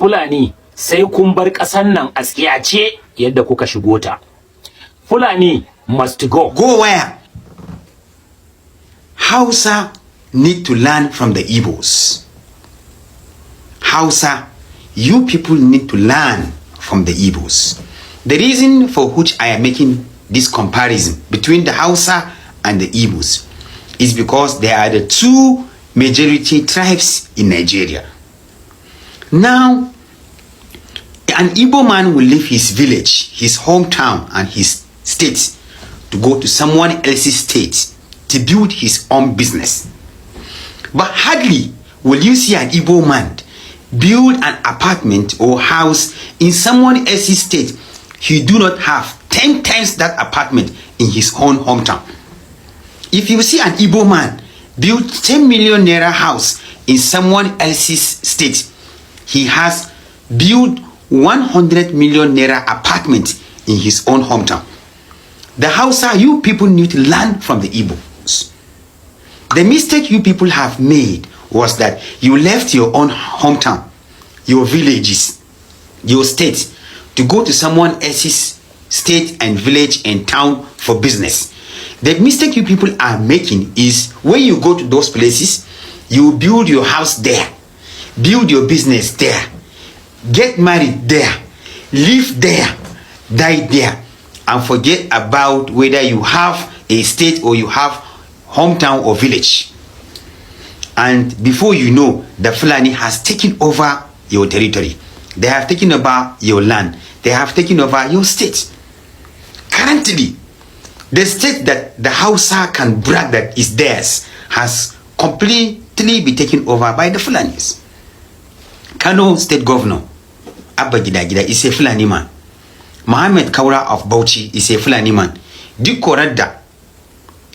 Fulani sai kun bar ƙasan nan a tsiyace yadda kuka shigo ta. Fulani must go. Go where? Hausa need to learn from the Igbos. Hausa, you people need to learn from the Igbos. The reason for which I am making this comparison between the Hausa and the Igbos is because they are the two majority tribes in Nigeria. Now, an Igbo man will leave his village, his hometown, and his state to go to someone else's state to build his own business. But hardly will you see an Igbo man build an apartment or house in someone else's state. He do not have 10 times that apartment in his own hometown. If you see an Igbo man build 10 million naira house in someone else's state, he has built 100 million naira apartment in his own hometown. The Hausa, you people need to learn from the Igbos. The mistake you people have made was that you left your own hometown, your villages, your state, to go to someone else's state and village and town for business. The mistake you people are making is when you go to those places, you build your house there, build your business there, get married there, live there, die there, and forget about whether you have a state or you have hometown or village. And before you know, the Fulani has taken over your territory. They have taken over your land. They have taken over your state. Currently, the state that the Hausa can brag that is theirs has completely been taken over by the Fulanis. Kano State Governor Abba Gida is a Fulani man. Mohammed Kaura of Bauchi is a Fulani man. Dikko Radda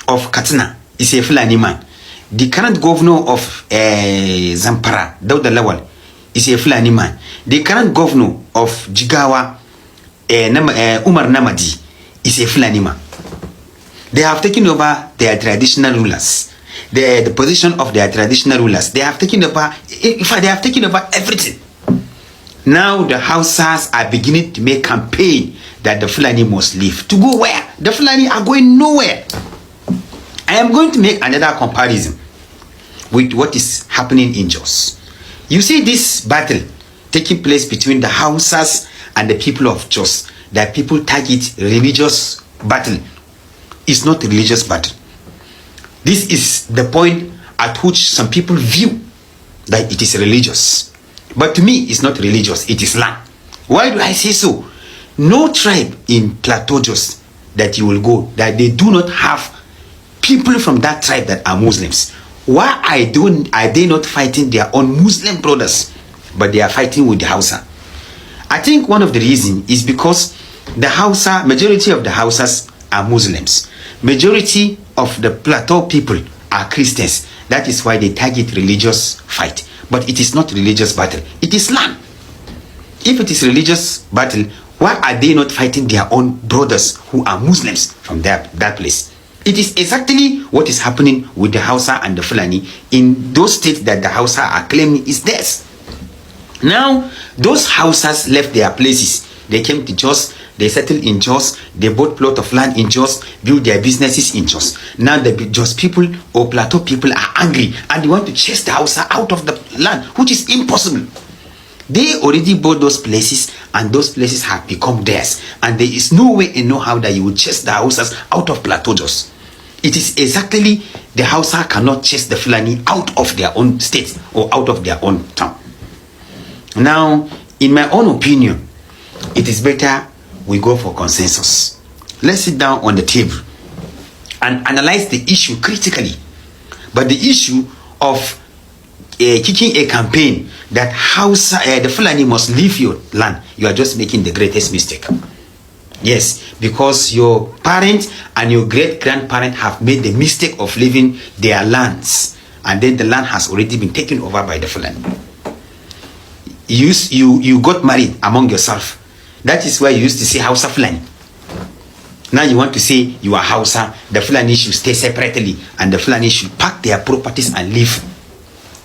of Katsina is a Fulani man. The current governor of Zamfara, Dauda Lawal, is a Fulani man. The current governor of Jigawa, Umar Namadi, is a Fulani man. They have taken over their traditional rulers. The position of their traditional rulers. They have taken over, in fact, they have taken over everything. Now the Hausas are beginning to make campaign that the Fulani must leave. To go where? The Fulani are going nowhere. I am going to make another comparison with what is happening in Jos. You see this battle taking place between the Hausas and the people of Jos. That people target religious battle. It's not a religious battle. This is the point at which some people view that it is religious. But to me, it's not religious, it is land. Why do I say so? No tribe in Plateau Jos that you will go, that they do not have people from that tribe that are Muslims. Why are they not fighting their own Muslim brothers, but they are fighting with the Hausa? I think one of the reasons is because the Hausa, majority of the Hausas are Muslims. Majority of the Plateau people are Christians. That is why they target religious fight. But it is not religious battle. It is land. If it is religious battle, why are they not fighting their own brothers who are Muslims from that place? It is exactly what is happening with the Hausa and the Fulani in those states that the Hausa are claiming is theirs. Now, those Hausas left their places. They came to Jos, they settled in Jos, they bought plot of land in Jos, built their businesses in Jos. Now the Jos people or Plateau people are angry and they want to chase the Hausa out of the land, which is impossible. They already bought those places and those places have become theirs. And there is no way and no how that you will chase the Hausas out of Plateau Jos. It is exactly the Hausa cannot chase the Fulani out of their own state or out of their own town. Now, in my own opinion, it is better we go for consensus. Let's sit down on the table and analyze the issue critically. But the issue of kicking a campaign that the Fulani must leave your land, you are just making the greatest mistake. Yes, because your parent and your great-grandparent have made the mistake of leaving their lands, and then the land has already been taken over by the Fulani. You got married among yourself. That is why you used to say Hausa-Fulani. Now you want to say you are Hausa, the Fulani should stay separately, and the Fulani should pack their properties and leave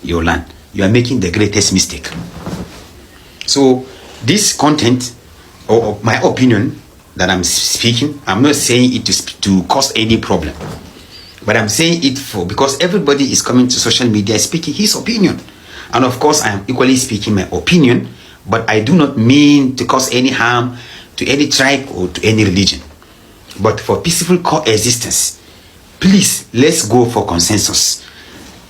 your land. You are making the greatest mistake. So this content, or my opinion that I'm speaking, I'm not saying it to cause any problem, but I'm saying it because everybody is coming to social media speaking his opinion. And of course, I am equally speaking my opinion, but I do not mean to cause any harm to any tribe or to any religion. But for peaceful coexistence, please, let's go for consensus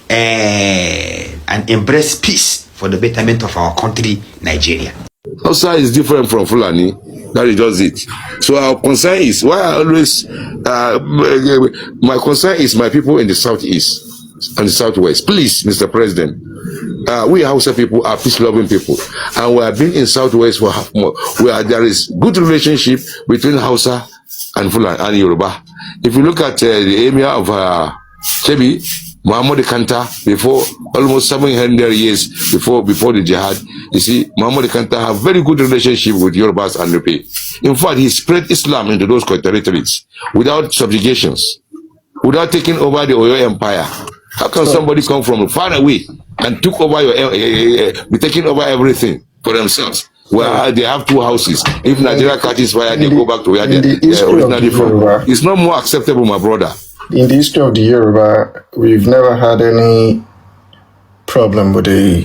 and embrace peace for the betterment of our country, Nigeria. Hausa is different from Fulani. That is just it. So our concern is, why I always, my concern is my people in the southeast and the southwest. Please, Mr. President, we Hausa people are peace-loving people, and we have been in southwest for half more, where there is good relationship between Hausa and Fulani and Yoruba. If you look at the emir of Chebi, Muhammad Kanta, before almost 700 years before the jihad, you see, Muhammad Kanta have very good relationship with Yorubas and Nupe. In fact, he spread Islam into those territories without subjugations, without taking over the Oyo Empire. How can somebody come from far away and took over be taking over everything for themselves? Well, they have two houses. If Nigeria catches fire, they go back to where they're originally from. It's not more acceptable, my brother. In the history of the Yoruba, we've never had any problem with the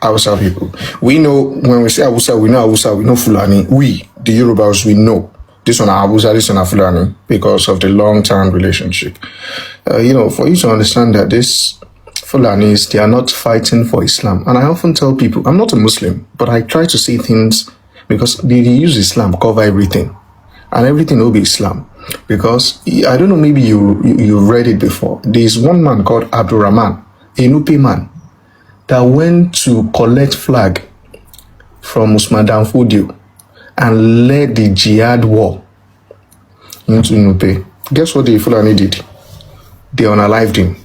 Hausa people. We know, when we say Hausa, we know Fulani. We, the Yorubas, we know this one are Hausa, this one are Fulani, because of the long-term relationship. For you to understand that this Fulanis, they are not fighting for Islam. And I often tell people, I'm not a Muslim, but I try to see things, because they use Islam cover everything. And everything will be Islam. Because, I don't know, maybe you read it before. There's one man called Abdurrahman, a Nupe man, that went to collect flag from Usman Danfodio and led the jihad war into Nupe. Guess what the Fulani did? They unalived him.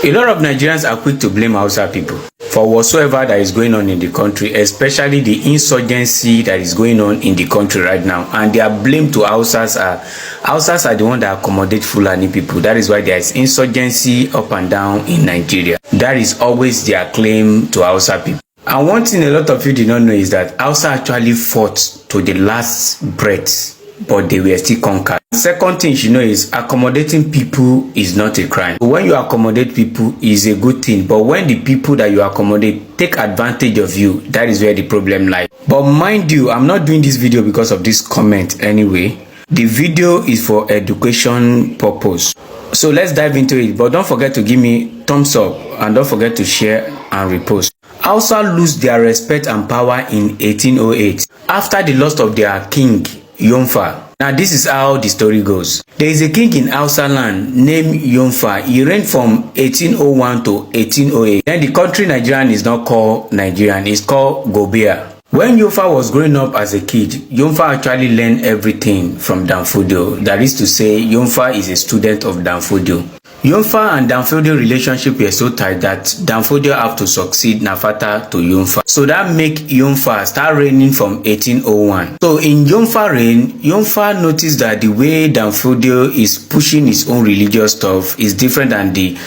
A lot of Nigerians are quick to blame Hausa people for whatsoever that is going on in the country, especially the insurgency that is going on in the country right now. And their blame to Hausas are the one that accommodate Fulani people. That is why there is insurgency up and down in Nigeria. That is always their claim to Hausa people. And one thing a lot of you did not know is that Hausa actually fought to the last breath, but they were still conquered. Second thing you know is accommodating people is not a crime. When you accommodate people is a good thing, but when the people that you accommodate take advantage of you, that is where the problem lies. But mind you, I'm not doing this video because of this comment anyway. The video is for education purpose. So let's dive into it, but don't forget to give me thumbs up and don't forget to share and repost. Hausa lose their respect and power in 1808 after the loss of their king, Yonfa. Now this is how the story goes. There is a king in Hausa land named Yonfa. He reigned from 1801 to 1808. Then the country Nigerian is not called Nigerian, it's called Gobea. When Yonfa was growing up as a kid, Yonfa actually learned everything from Danfodio. That is to say, Yonfa is a student of Danfodio. Yonfa and Danfodio relationship were so tight that Danfodio have to succeed Nafata to Yonfa. So that make Yonfa start reigning from 1801. So in Yonfa reign, Yonfa noticed that the way Danfodio is pushing his own religious stuff is different than the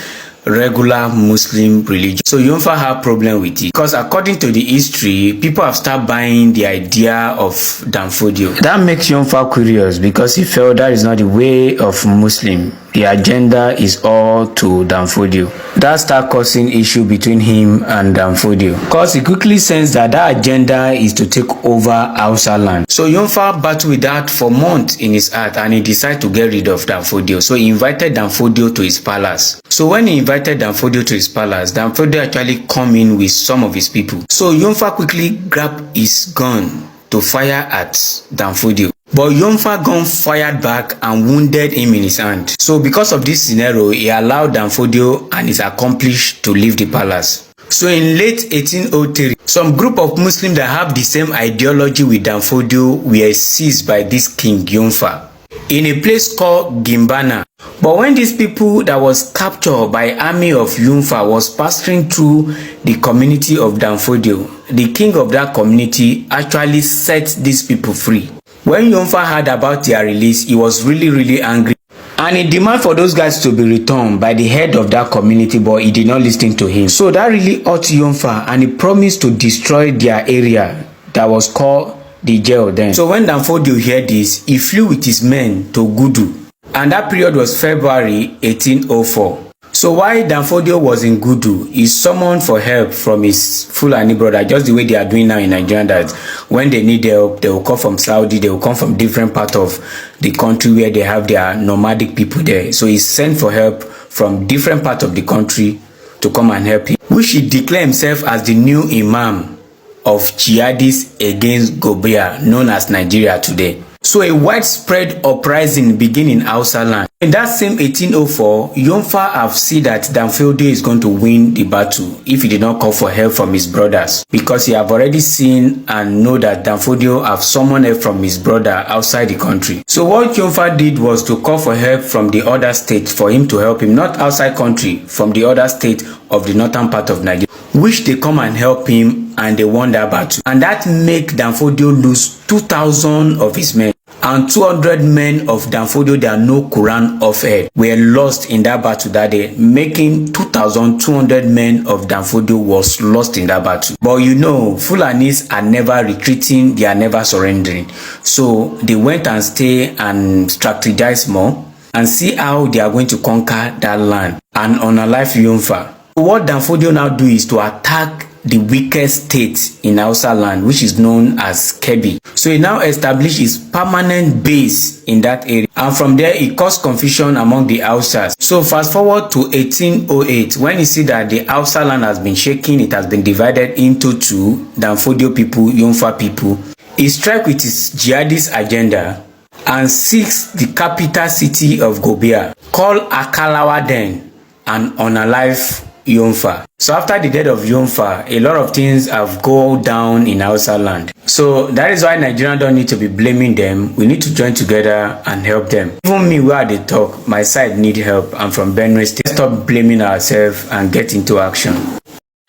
regular Muslim religion. So Yonfa have problem with it because according to the history, people have started buying the idea of Danfodio. That makes Yonfa curious because he felt that is not the way of Muslim. The agenda is all to Danfodio. That start causing issue between him and Danfodio because he quickly sensed that that agenda is to take over Hausa land. So Yonfa battled with that for months in his heart and he decided to get rid of Danfodio. So he invited Danfodio to his palace. So when he invited Danfodio to his palace, Danfodio actually come in with some of his people. So Yonfa quickly grabbed his gun to fire at Danfodio. But Yonfa gun fired back and wounded him in his hand. So because of this scenario, he allowed Danfodio and his accomplice to leave the palace. So in late 1803, some group of Muslims that have the same ideology with Danfodio were seized by this king Yonfa in a place called Gimbana. But when these people that was captured by army of Yonfa was passing through the community of Danfodio, the king of that community actually set these people free. When Yonfa heard about their release, he was really angry. And he demanded for those guys to be returned by the head of that community, but he did not listen to him. So that really hurt Yonfa and he promised to destroy their area, that was called the jail then. So when Danfodio heard this, he flew with his men to Gudu, and that period was February 1804. So while Danfodio was in Gudu, he summoned for help from his Fulani brother, just the way they are doing now in Nigeria, that when they need help, they will come from Saudi, they will come from different parts of the country where they have their nomadic people there. So he sent for help from different parts of the country to come and help him, which he declared himself as the new Imam of jihadists against Gobea, known as Nigeria today. So a widespread uprising began in Hausa land. In that same 1804, Yonfa have seen that Danfodio is going to win the battle if he did not call for help from his brothers, because he have already seen and know that Danfodio have summoned help from his brother outside the country. So what Yonfa did was to call for help from the other state for him to help him, not outside country, from the other state of the northern part of Nigeria, which they come and help him, and they won that battle. And that make Danfodio lose 2,000 of his men, and 200 men of Danfodio that no Quran of head were lost in that battle that day, making 2,200 men of Danfodio was lost in that battle. But you know, Fulanis are never retreating, they are never surrendering. So they went and stay and strategize more and see how they are going to conquer that land and unalive Yonfa. What Danfodio now do is to attack the weakest state in Hausa land, which is known as Kebbi. So he now established his permanent base in that area, and from there he caused confusion among the Hausas. So fast forward to 1808, when he see that the Hausa land has been shaken, it has been divided into two, Danfodio people, Yonfa people, he struck with his jihadist agenda and seeks the capital city of Gobea, called Akalawa then, and unalive Yonfa. So after the death of Yonfa, a lot of things have gone down in Hausa land. So that is why Nigerians don't need to be blaming them. We need to join together and help them. Even me, where they talk, my side need help. I'm from Benue State. Let's stop blaming ourselves and get into action.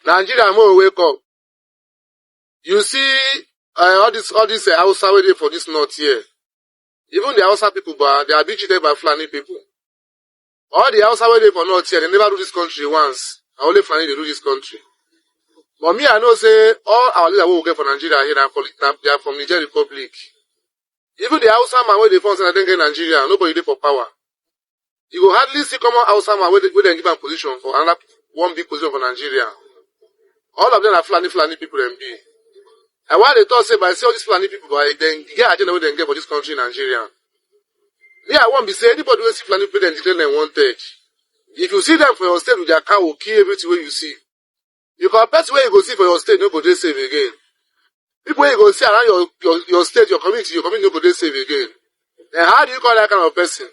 Nigeria more wake up. You see, all this Hausa waiting for this north here. Even the Hausa people, they are being cheated by Fulani people. All the Hausa waiting for north here, they never do this country once. Only Fulani they do this country. But me, I know say all our leaders will get for Nigeria here, they are from Niger Republic. Even the Hausa man where they found say they get Nigeria, nobody there for power. You will hardly see common Hausa man where they give a position for another one big position for Nigeria. All of them are Fulani people and be. And why they thought say by say all these Fulani people, but then get agenda where they get for this country in Nigeria. Me, I won't be say anybody who see Fulani people then declare them wanted. If you see them for your state with their car, will kill everything where you see. You compare to where you go see for your state, no go dey save again. People where you go see around your state, your community no go dey save again. Then how do you call that kind of person?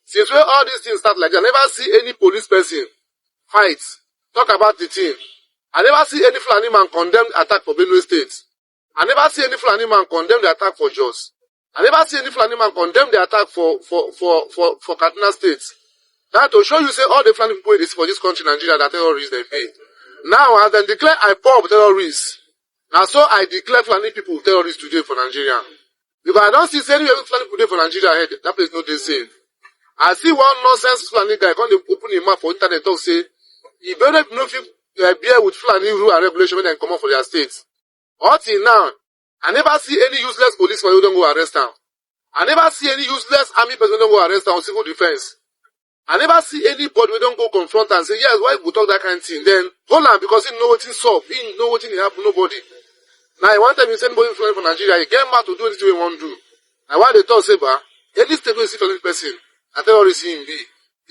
Since where all these things start like that, I never see any police person fight, talk about the thing. I never see any Fulani man condemn attack for Benue State. I never see any Fulani man condemn the attack for Jos. I never see any Fulani man condemn the attack for Kaduna State. Now to show you say all the Fulani people for this country, Nigeria, that terrorists they pay. Now as they declare IPOB terrorists, and so I declare Fulani people terrorists today for Nigeria. Because I don't see any Fulani people today for Nigeria ahead, that place no they safe. I see one nonsense Fulani guy come to open his mouth for internet talk say, he better no fit bear with Fulani rule and regulation when they come out for their states. Until now, I never see any useless police for you don't go arrest them. I never see any useless army person don't go arrest them on civil defense. I never see anybody we don't go confront and say, yes, why we talk that kind of thing? Then, hold on, because he know what he solve. He know what he happen, nobody. Now, one time you send anybody from Nigeria, he get mad to do anything he want to do. Now, why they talk, say, any state will see for any person, a terrorist him be.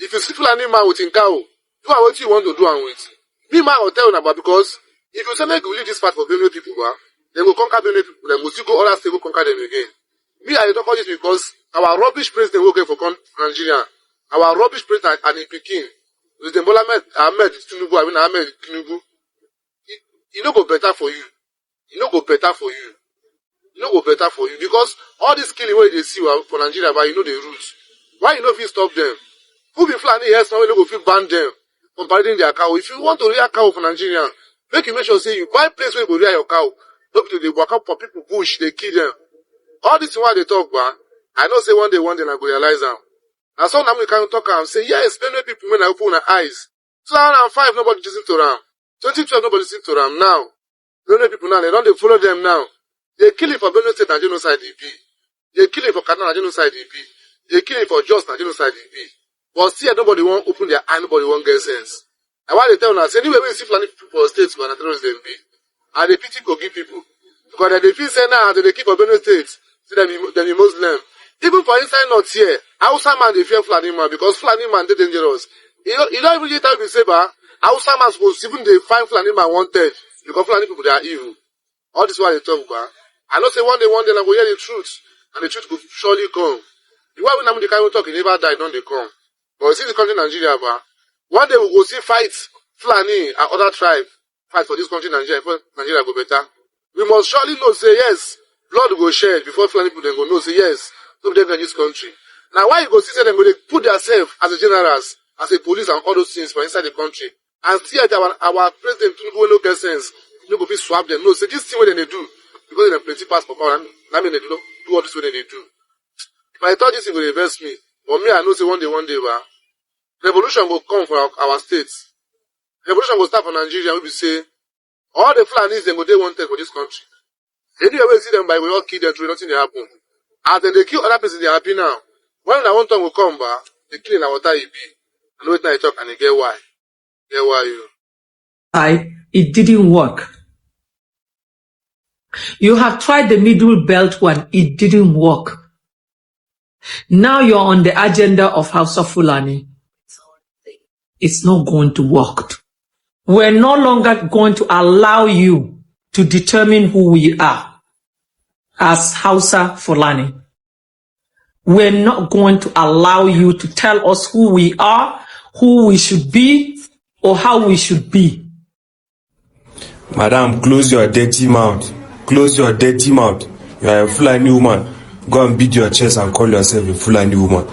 If you see for any man with in cow, do what you want to do and with. Me, man, will tell you about, because if you say, make we leave this part for Benue people, they will conquer Benue people, then we'll still go other states, will conquer them again. Me, I don't call this because our rubbish president will get for Nigeria. Our rubbish president and in Peking, with the Ahmed Tinubu, Ahmed Tinubu, it no go better for you. It no go better for you. It no go better for you. Because all this killing where they see for Nigeria, but you know the roots. Why you know if you stop them? Who be Fulani here, now you go feel ban them from parading their cow. If you want to rear cow for Nigeria, make you make sure say you buy place where you go rear your cow. Look to the work up for people bush, they kill them. All this why they talk about, I know say one day I go realize them. And so now we can talk and say, yes, Benue people when I open their eyes. 2005, nobody listen to them. 2012, nobody listen to them. Now, Benue people now, they don't follow them now. They kill it for Benue State and genocide it be. They kill it for Kaduna and genocide it be. They kill it for Jos and genocide it be. But still, nobody won't open their eye, nobody won't get sense. And why they tell us, anyway, we see Fulani people for states, but terrorists they be. And they pity Kogi people. Because they feel say now, they keep for Benue State, see them be Muslim. Even for inside North here, Hausa man, they fear Fulani man, because Fulani man, they dangerous. You don't even get time to say, but Hausa man supposed even they find Fulani man wanted, because Fulani people, they are evil. All this is why they talk about. I know say one day, I go hear the truth, and the truth will surely come. The way when the kind of talk, he never die, don't they come. But see the country Nigeria, but one day we will see fight Fulani and other tribe fight for this country Nigeria, before Nigeria go better. We must surely know, say yes, blood will go shed before Fulani people then go know, say yes, so they in this country. Now why you go see them, they put themselves as a generals, as a police and all those things for inside the country, and see that our president no get sense, no go be swap them, no, say this thing what they do, because they have plenty pass for power, and I mean they do all this way they do. If I thought this thing would reverse me, but me I know say one day, but revolution will come for our states. Revolution will start for Nigeria, we will say, all the Fulanis, they go, they wanted for this country. Anyway, we see them by, we all kill them through, nothing they happen. And then they kill other places, they are happy now. When that one time will come back, they kill in our water, it be. And wait now, you talk, and they get why. Get why you. It didn't work. You have tried the middle belt one, it didn't work. Now you're on the agenda of Hausa-Fulani. It's not going to work. We're no longer going to allow you to determine who we are as Hausa-Fulani. We're not going to allow you to tell us who we are, who we should be, or how we should be. Madam, close your dirty mouth. Close your dirty mouth. You are a Fulani woman. Go and beat your chest and call yourself a Fulani woman.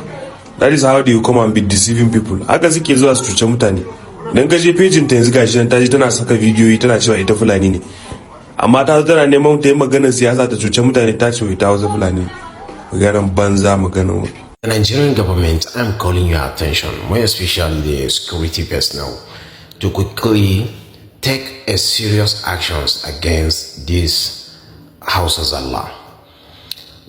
That is how they will come and be deceiving people. Haka suke zuwa su cuce mutane. Dan kaje pejin ta yanzu gashi nan ta ji tana saka bidiyoyi tana cewa ita Fulani ne. Amma ta zo tana neman ta yi maganar siyasa ta cuce mutane ta ce ita Hausa Fulani. Maganar banza maganar. The Nigerian government, I'm calling your attention, more especially the security personnel, to quickly take a serious actions against these Hausas Allah.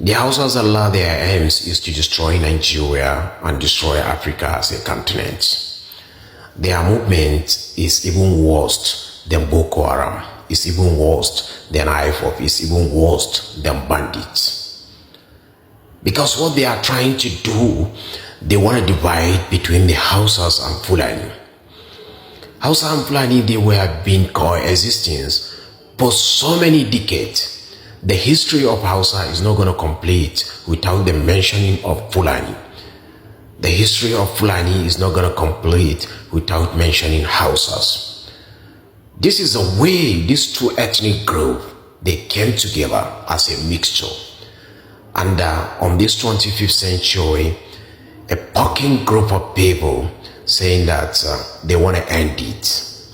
The Hausas Allah, their aims is to destroy Nigeria and destroy Africa as a continent. Their movement is even worse than Boko Haram, is even worse than IFOP, is even worse than bandits. Because what they are trying to do, they want to divide between the Hausas and Fulani. Hausa and Fulani, they were been coexisting for so many decades. The history of Hausa is not going to complete without the mentioning of Fulani. The history of Fulani is not going to complete without mentioning Hausas. This is the way these two ethnic groups, they came together as a mixture. And on this 25th century, a poking group of people saying that they want to end it.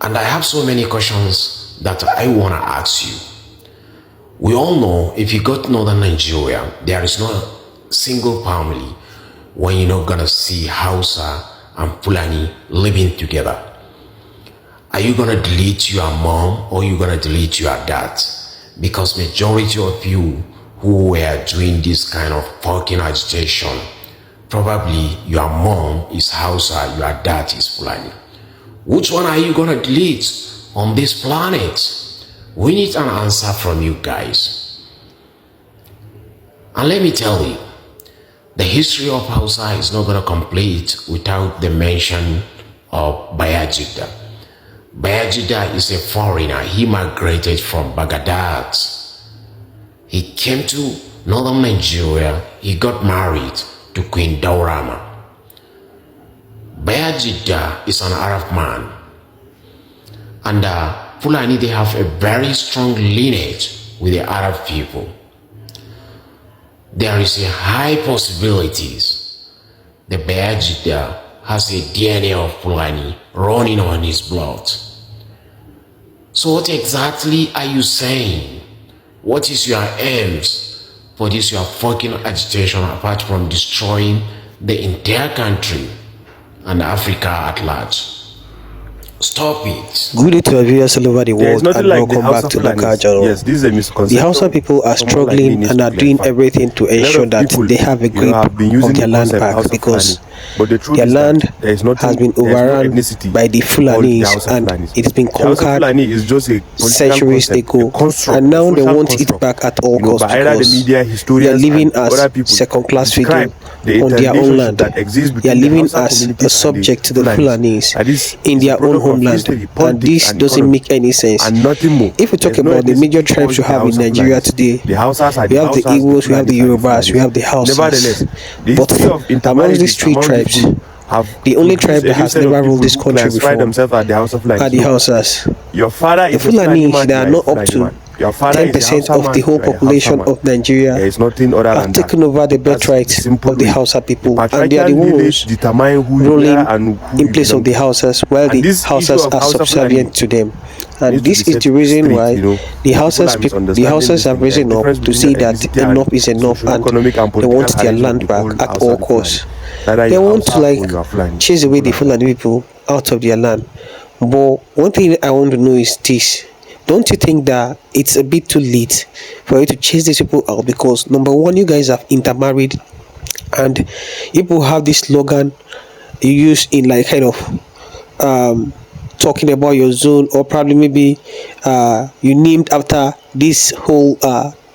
And I have so many questions that I want to ask you. We all know if you go to northern Nigeria, there is no single family when you're not going to see Hausa and Fulani living together. Are you going to delete your mom or are you going to delete your dad? Because majority of you who were doing this kind of fucking agitation, probably your mom is Hausa, your dad is Fulani. Which one are you going to delete on this planet? We need an answer from you guys. And let me tell you, the history of Hausa is not going to complete without the mention of Bayajida. Bayajida is a foreigner. He migrated from Baghdad. He came to northern Nigeria. He got married to Queen Daurama. Bayajida is an Arab man. And Fulani, they have a very strong lineage with the Arab people. There is a high possibilities the Bayajida has a DNA of Fulani running on his blood. So what exactly are you saying? What is your aims for this your fucking agitation apart from destroying the entire country and Africa at large? Stop it. Good day to our viewers all over the There is world nothing and like the welcome back to Hausa-Fulani. Local Channel. Yes, this is a The misconception. Hausa people are Someone like me struggling needs and to are doing clarify. everything to A lot ensure of that people, they have a grip have been of using their the land concept back Hausa because Fulani, but the truth their is land that there is nothing, has been there is no overrun ethnicity by the called the Fulanis Hausa and Fulanis. it's been The Hausa conquered Fulani is just a political centuries concept, ago, a construct, and now a they social want construct, it back at all costs by either the because media, they are historians, living and other as people second-class figure describe the on their own interrelationship land. that exists They are between the living Hausa as a communities subject to and the the Fulanis And this in is a their own product of homeland, history, and politics, this and doesn't economy, make any sense. and nothing more. If we talk There's no about the major ethnicity tribes we called the have in Hausa Nigeria Fulanis. today, The Hausas are we the have the Hausas, Igbos, we have the Fulanis are the Yorubas, we Fulanis. have the Hausas. Nevertheless, the But history of amongst these intermarriages three among these tribes, groups have the only produced tribe a that new has set of never people ruled this who country classify before themselves as the Hausa are Fulanis. the No. Hausas. Your father The is a Fulani Fulani man, that you are are a not up Fulani to man. Your father is a 10% Hausa of man, the whole you are a Hausa population man. of Nigeria There is nothing other have than that. taken over the That's the birthright simple of the way. Hausa The people, and they are patriarchal the lineage ones determine who you ruling are and who in you place belong of the to. Hausas, while And the this issue Hausas of are Hausa Fulani subservient to them. And needs to this be is set the reason straight, why you know. the People are Hausas misunderstanding this have thing. There is risen up difference to between say the that ethnicity enough and is enough, and socio-economic and they political want their arrangement land you back call at Hausa all and Fulani. costs. Either They you are want to Hausa or you are Fulani. chase away the Simple as that. Fulani people out of their land. But one thing I want to know is this: don't you think that it's a bit too late for you to chase these people out? Because number one, you guys have intermarried, and people have this slogan you use in like kind of talking about your zone, or probably maybe you named after this whole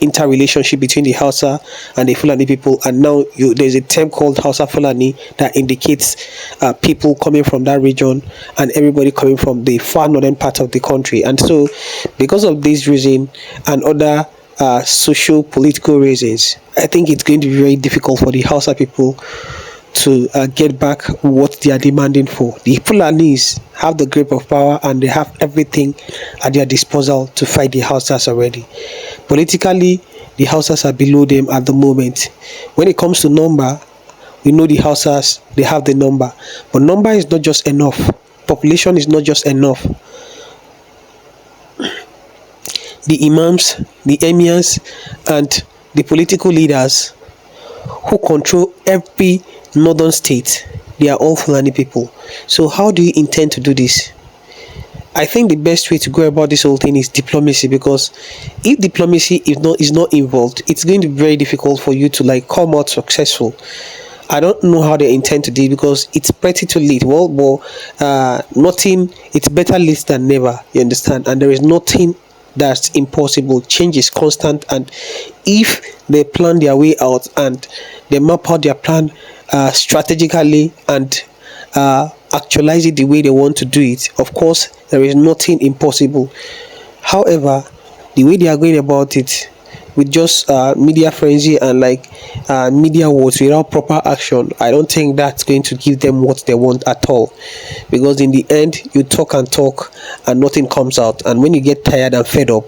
interrelationship between the Hausa and the Fulani people, and now there's a term called Hausa-Fulani that indicates people coming from that region and everybody coming from the far northern part of the country. And so because of this reason and other social political reasons, I think it's going to be very difficult for the Hausa people to get back what they are demanding for. The Fulanis have the grip of power and they have everything at their disposal to fight the Hausas already. Politically, the Hausas are below them at the moment. When it comes to number, we know the Hausas, they have the number. But number is not just enough. Population is not just enough. The imams, the emirs, and the political leaders who control every northern state, they are all Fulani people. So how do you intend to do this? I think the best way to go about this whole thing is diplomacy, because if diplomacy is not involved, it's going to be very difficult for you to like come out successful. I don't know how they intend to do it because it's pretty too late. Well, but nothing, it's better late than never, you understand? And there is nothing that's impossible. Change is constant, and if they plan their way out and they map out their plan strategically and actualize it the way they want to do it, of course there is nothing impossible. However, the way they are going about it with just media frenzy and like media words without proper action, I don't think that's going to give them what they want at all. Because in the end, you talk and talk and nothing comes out. And when you get tired and fed up,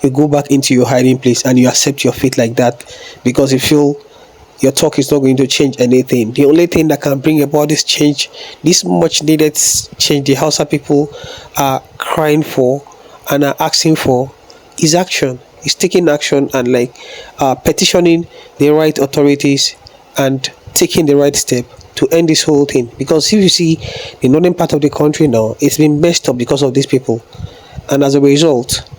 you go back into your hiding place and you accept your fate like that, because you feel your talk is not going to change anything. The only thing that can bring about this change, this much needed change the Hausa people are crying for and are asking for, is action. Is taking action and like petitioning the right authorities and taking the right step to end this whole thing. Because if you see the northern part of the country now, it's been messed up because of these people, and as a result,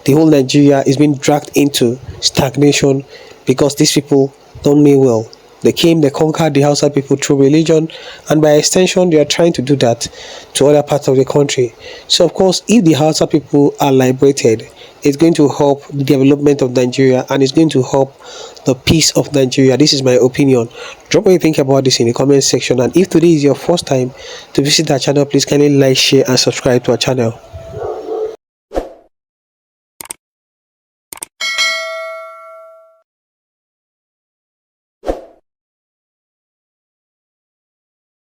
the whole Nigeria is being dragged into stagnation because these people don't mean well. They came, they conquered the Hausa people through religion, and by extension, they are trying to do that to other parts of the country. So, of course, if the Hausa people are liberated, it's going to help the development of Nigeria, and it's going to help the peace of Nigeria. This is my opinion. Drop what you think about this in the comment section. And if today is your first time to visit our channel, please kindly like, share, and subscribe to our channel.